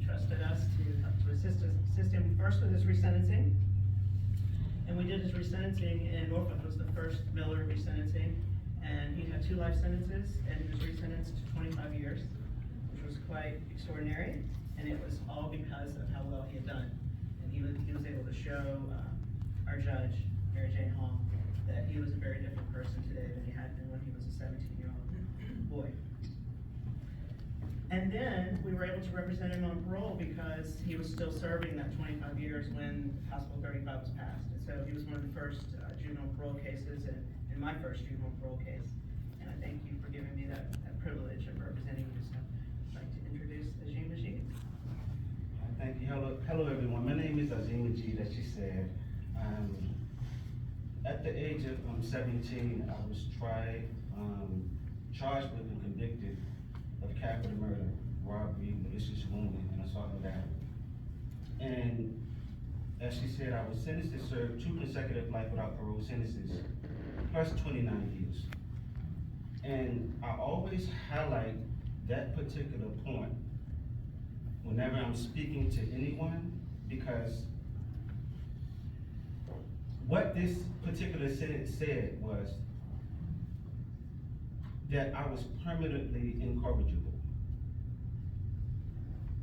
trusted us to assist him first with his resentencing. And we did his resentencing in Norfolk. It was the first Miller resentencing. And he had 2 life sentences, and he was resentenced to 25 years, which was quite extraordinary. And it was all because of how well he had done. And he was able to show our judge, Mary Jane Hall, that he was a very different person today than he had been when he was a 17-year-old boy. And then we were able to represent him on parole because he was still serving that 25 years when House Bill 35 was passed. And so he was one of the first juvenile parole cases and my first juvenile parole case. And I thank you for giving me that privilege of representing you. So I'd like to introduce Azeem Majeed. Thank you. Hello everyone. My name is Azeem Majeed, as she said. At the age of 17, I was charged with and convicted of capital murder, robbery, malicious wounding, and assault and battery. And as she said, I was sentenced to serve 2 consecutive life without parole sentences, plus 29 years. And I always highlight that particular point whenever I'm speaking to anyone, because what this particular sentence said was that I was permanently incorrigible,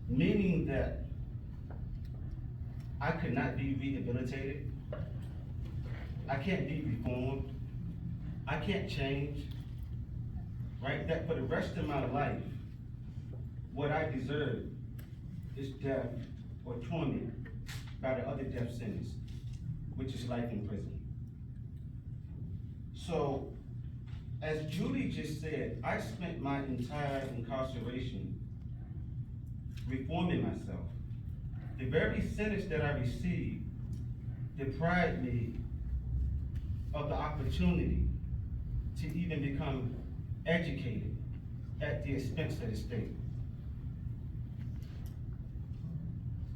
meaning that I could not be rehabilitated, I can't be reformed, I can't change, right? That for the rest of my life, what I deserve is death or torment by the other death sentence, which is life in prison. So, as Julie just said, I spent my entire incarceration reforming myself. The very sentence that I received deprived me of the opportunity to even become educated at the expense of the state.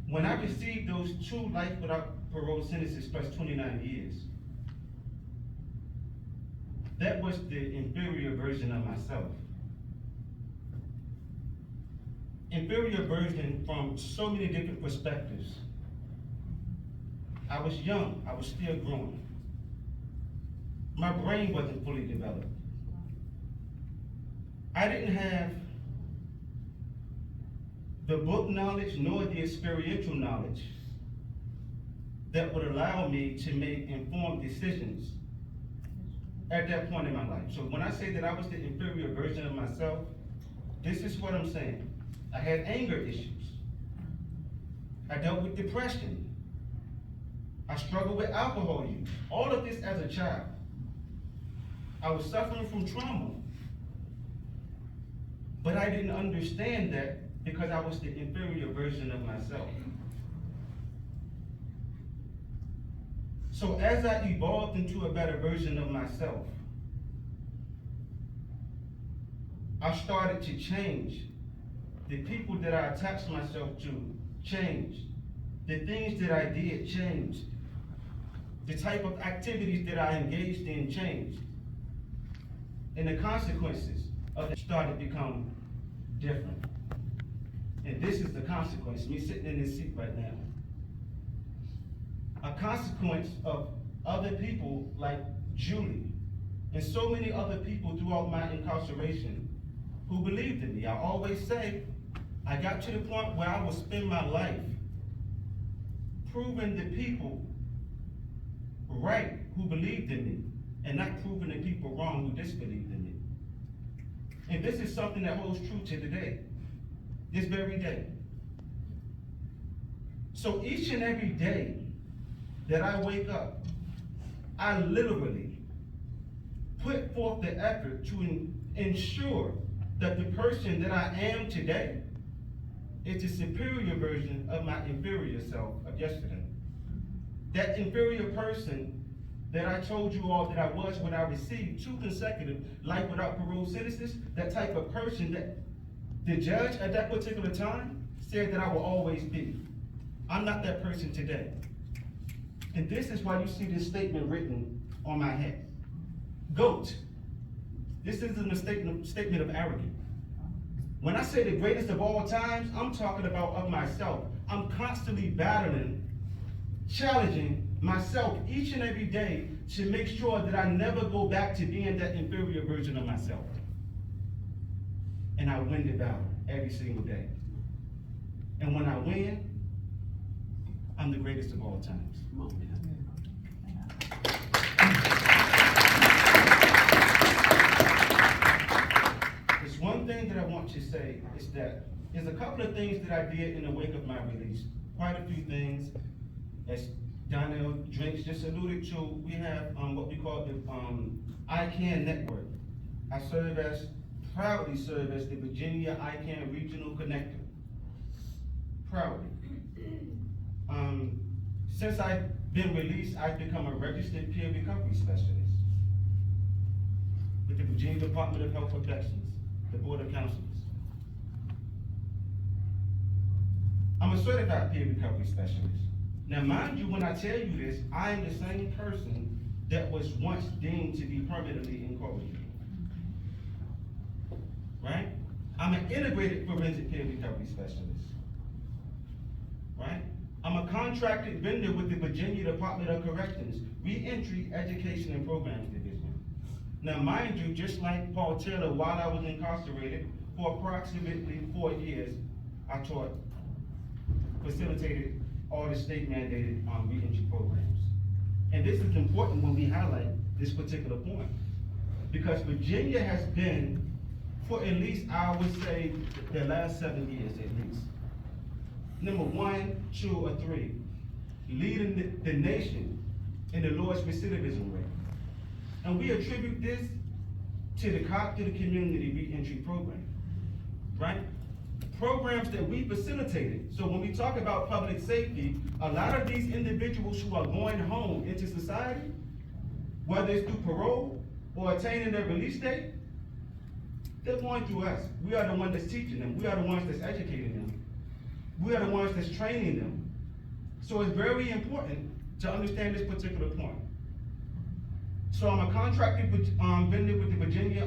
When I received those 2 life without parole sentences plus 29 years, that was the inferior version of myself. Inferior version from so many different perspectives. I was young, I was still growing. My brain wasn't fully developed. I didn't have the book knowledge nor the experiential knowledge that would allow me to make informed decisions at that point in my life. So when I say that I was the inferior version of myself, this is what I'm saying. I had anger issues. I dealt with depression. I struggled with alcohol use. All of this as a child. I was suffering from trauma. But I didn't understand that because I was the inferior version of myself. So as I evolved into a better version of myself, I started to change. The people that I attached myself to changed. The things that I did changed. The type of activities that I engaged in changed. And the consequences of it started to become different. And this is the consequence, me sitting in this seat right now. A consequence of other people like Julie and so many other people throughout my incarceration who believed in me. I always say, I got to the point where I would spend my life proving the people right who believed in me and not proving the people wrong who disbelieved in me. And this is something that holds true to today, this very day. So each and every day that I wake up, I literally put forth the effort to ensure that the person that I am today is the superior version of my inferior self of yesterday. That inferior person that I told you all that I was when I received 2 consecutive life without parole sentences, that type of person that the judge at that particular time said that I will always be. I'm not that person today. And this is why you see this statement written on my head. GOAT. This isn't a statement of arrogance. When I say the greatest of all times, I'm talking about of myself. I'm constantly battling, challenging myself each and every day to make sure that I never go back to being that inferior version of myself. And I win the battle every single day. And when I win, I'm the greatest of all times. Come on, man. There's one thing that I want to say is that there's a couple of things that I did in the wake of my release. Quite a few things. As Donnell Drinks just alluded to, we have what we call the ICANN network. I proudly serve as the Virginia ICANN Regional Connector. Proudly. Since I've been released, I've become a registered peer recovery specialist with the Virginia Department of Health Protections, the Board of Counselors. I'm a certified peer recovery specialist. Now, mind you, when I tell you this, I am the same person that was once deemed to be permanently incorrigible. Right? I'm an integrated forensic peer recovery specialist. Right? I'm a contracted vendor with the Virginia Department of Corrections, Reentry, Education, and Programs Division. Now, mind you, just like Paul Taylor, while I was incarcerated for approximately 4 years, I taught, facilitated all the state mandated reentry programs. And this is important when we highlight this particular point, because Virginia has been, for at least, I would say, the last 7 years at least, number 1, 2, or 3, leading the nation in the lowest recidivism rate. And we attribute this to the community reentry program, right? Programs that we facilitated. So when we talk about public safety, a lot of these individuals who are going home into society, whether it's through parole or attaining their release date, they're going through us. We are the ones that's teaching them. We are the ones that's educating them. We are the ones that's training them. So it's very important to understand this particular point. So I'm a contracted vendor with the Virginia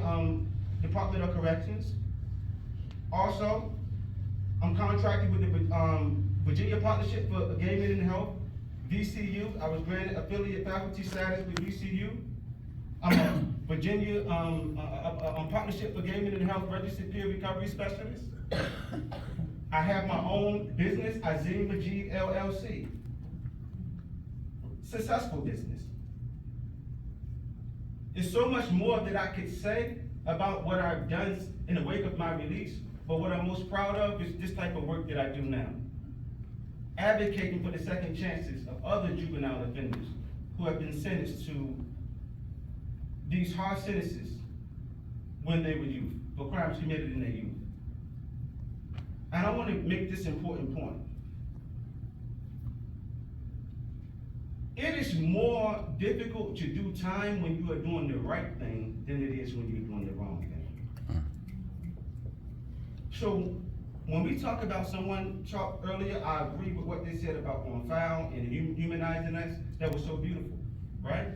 Department of Corrections. Also, I'm contracted with the Virginia Partnership for Gaming and Health, VCU. I was granted affiliate faculty status with VCU. I'm a Virginia Partnership for Gaming and Health registered peer recovery specialist. I have my own business, Azeem Majeed LLC. Successful business. There's so much more that I could say about what I've done in the wake of my release, but what I'm most proud of is this type of work that I do now. Advocating for the second chances of other juvenile offenders who have been sentenced to these hard sentences when they were youth, for crimes committed in their youth. And I want to make this important point. It is more difficult to do time when you are doing the right thing than it is when you're doing the wrong thing. So when we talk about someone talked earlier, I agree with what they said about on file and humanizing us. That was so beautiful, right?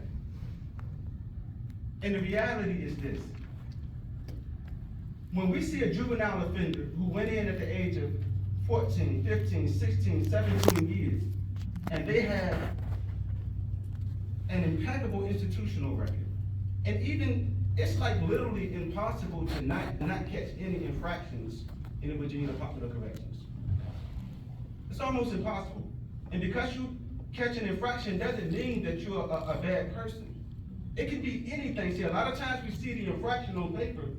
And the reality is this. When we see a juvenile offender who went in at the age of 14, 15, 16, 17 years, and they have an impeccable institutional record, and even, it's like literally impossible to not catch any infractions in the Virginia Department of Corrections. It's almost impossible. And because you catch an infraction doesn't mean that you're a bad person. It can be anything. See, a lot of times we see the infraction on paper,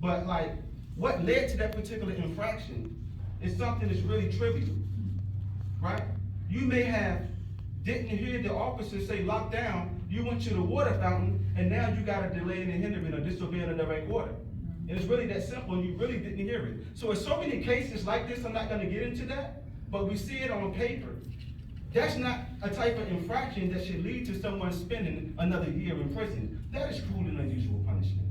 but like, what led to that particular infraction is something that's really trivial, right? You may didn't hear the officer say lock down, you went to the water fountain, and now you got a delay and a hindering or disobeying a direct order. And it's really that simple, and you really didn't hear it. So in so many cases like this, I'm not gonna get into that, but we see it on paper. That's not a type of infraction that should lead to someone spending another year in prison. That is cruel and unusual punishment.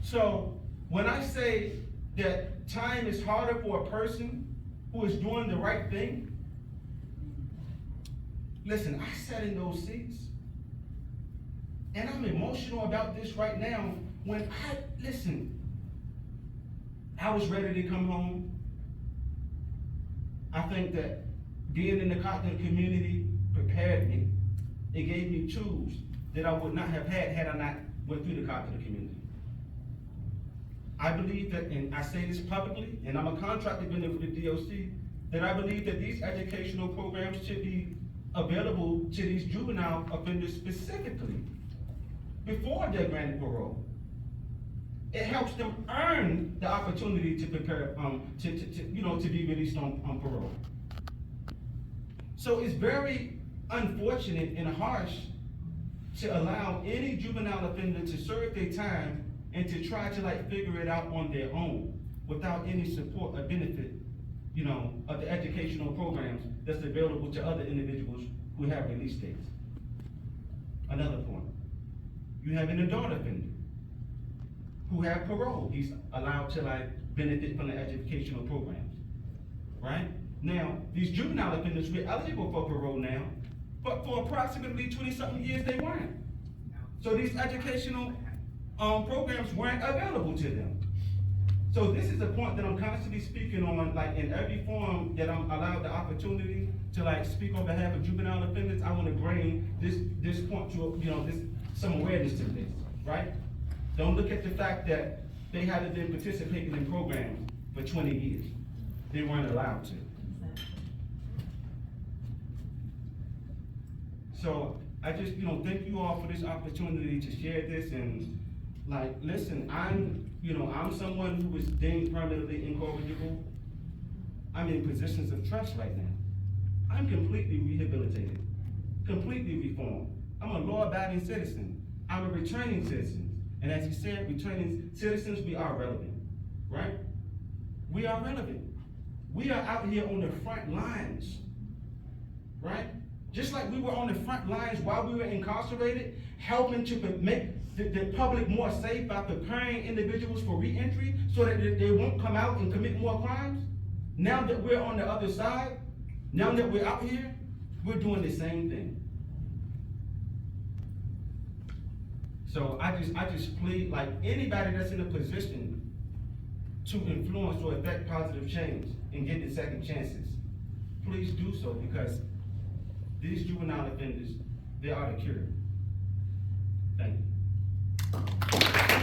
So when I say that time is harder for a person who is doing the right thing, listen, I sat in those seats, and I'm emotional about this right now. Listen, I was ready to come home. I think that being in the Compton community prepared me. It gave me tools that I would not have had I not went through the Compton community. I believe that, and I say this publicly, and I'm a contractor vendor for the DOC, that I believe that these educational programs should be available to these juvenile offenders specifically before they're granted parole. It helps them earn the opportunity to prepare, to be released on parole. So it's very unfortunate and harsh to allow any juvenile offender to serve their time and to try to figure it out on their own without any support or benefit, of the educational programs that's available to other individuals who have release dates. Another point, you have an adult offender who have parole. He's allowed to benefit from the educational programs, right? Now, these juvenile offenders were eligible for parole now, but for approximately 20-something years they weren't. So these educational programs weren't available to them. So this is a point that I'm constantly speaking on, in every forum that I'm allowed the opportunity to speak on behalf of juvenile offenders. I want to bring this point to some awareness to this, right? Don't look at the fact that they hadn't been participating in programs for 20 years. They weren't allowed to. So I just, thank you all for this opportunity to share this, and listen, I'm someone who was deemed permanently incorrigible. I'm in positions of trust right now. I'm completely rehabilitated, completely reformed. I'm a law-abiding citizen. I'm a returning citizen. And as you said, returning citizens, we are relevant, right? We are relevant. We are out here on the front lines, right? Just like we were on the front lines while we were incarcerated, helping to make the public more safe by preparing individuals for re-entry so that they won't come out and commit more crimes. Now that we're on the other side, now that we're out here, we're doing the same thing. So I just plead, anybody that's in a position to influence or affect positive change and get the second chances, please do so, because these juvenile offenders, they are the cure. Thank you.